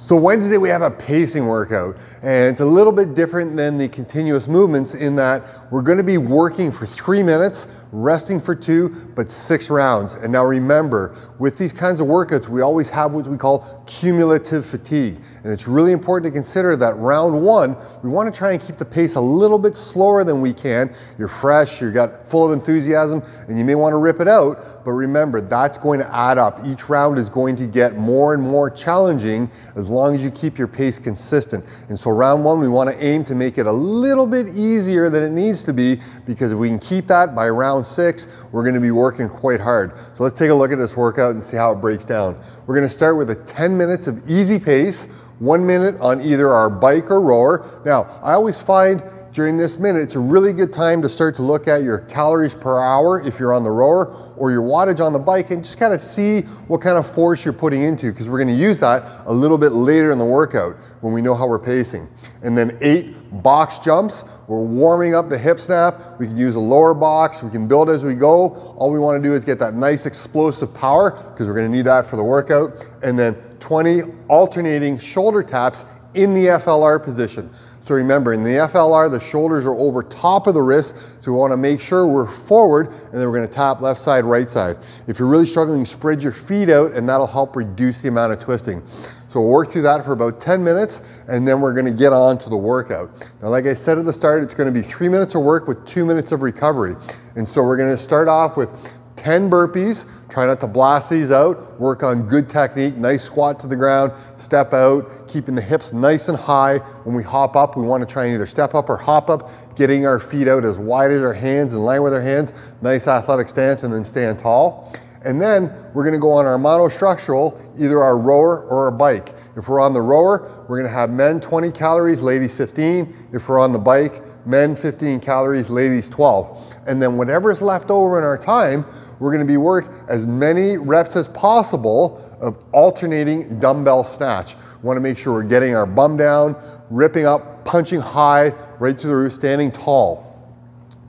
So Wednesday we have a pacing workout, and it's a little bit different than the continuous movements in that we're going to be working for 3 minutes, resting for 2, but 6 rounds. And now remember, with these kinds of workouts, we always have what we call cumulative fatigue. And it's really important to consider that round 1, we want to try and keep the pace a little bit slower than we can. You're fresh, you've got full of enthusiasm, and you may want to rip it out, but remember, that's going to add up. Each round is going to get more and more challenging as long as you keep your pace consistent. And so round 1, we want to aim to make it a little bit easier than it needs to be, because if we can keep that by round 6, we're going to be working quite hard. So let's take a look at this workout and see how it breaks down. We're going to start with a 10 minutes of easy pace, 1 minute on either our bike or rower. Now, I always find during this minute, it's a really good time to start to look at your calories per hour if you're on the rower, or your wattage on the bike, and just kind of see what kind of force you're putting into, because we're going to use that a little bit later in the workout when we know how we're pacing. And then 8 box jumps. We're warming up the hip snap. We can use a lower box. We can build as we go. All we want to do is get that nice explosive power, because we're going to need that for the workout. And then 20 alternating shoulder taps in the FLR position. So remember, in the FLR, the shoulders are over top of the wrist, so we want to make sure we're forward, and then we're going to tap left side, right side. If you're really struggling, you spread your feet out, and that'll help reduce the amount of twisting. So we'll work through that for about 10 minutes, and then we're going to get on to the workout. Now, like I said at the start, it's going to be 3 minutes of work with 2 minutes of recovery. And so we're going to start off with 10 burpees. Try not to blast these out. Work on good technique, nice squat to the ground, step out, keeping the hips nice and high. When we hop up, we want to try and either step up or hop up, getting our feet out as wide as our hands, in line with our hands, nice athletic stance, and then stand tall. And then we're going to go on our monostructural, either our rower or our bike. If we're on the rower, we're going to have men 20 calories, ladies 15. If we're on the bike, men 15 calories, ladies 12. And then whatever's left over in our time, we're going to be work as many reps as possible of alternating dumbbell snatch. We want to make sure we're getting our bum down, ripping up, punching high, right through the roof, standing tall.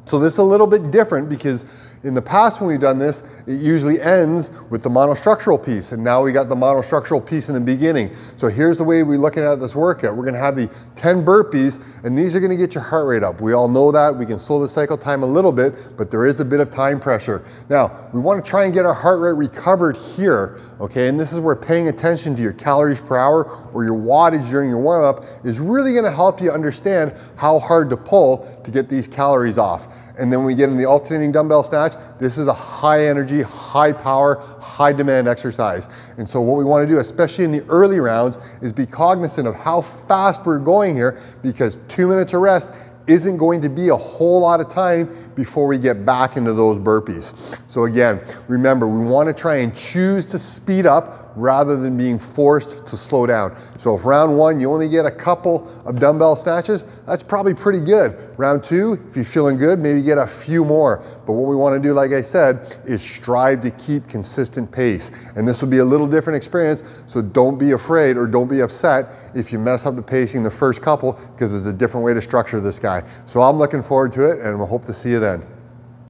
So this is a little bit different, because in the past when we've done this, it usually ends with the monostructural piece, and now we got the monostructural piece in the beginning. So here's the way we're looking at this workout. We're gonna have the 10 burpees, and these are gonna get your heart rate up. We all know that. We can slow the cycle time a little bit, but there is a bit of time pressure. Now, we wanna try and get our heart rate recovered here, okay? And this is where paying attention to your calories per hour or your wattage during your warm-up is really gonna help you understand how hard to pull to get these calories off. And then when we get in the alternating dumbbell snatch, this is a high energy, high power, high demand exercise. And so what we want to do, especially in the early rounds, is be cognizant of how fast we're going here, because 2 minutes of rest isn't going to be a whole lot of time before we get back into those burpees. So again, remember, we want to try and choose to speed up rather than being forced to slow down. So if round 1, you only get a couple of dumbbell snatches, that's probably pretty good. Round 2, if you're feeling good, maybe get a few more. But what we want to do, like I said, is strive to keep consistent pace. And this will be a little different experience, so don't be afraid or don't be upset if you mess up the pacing the first couple, because there's a different way to structure this guy. So I'm looking forward to it, and we'll hope to see you then.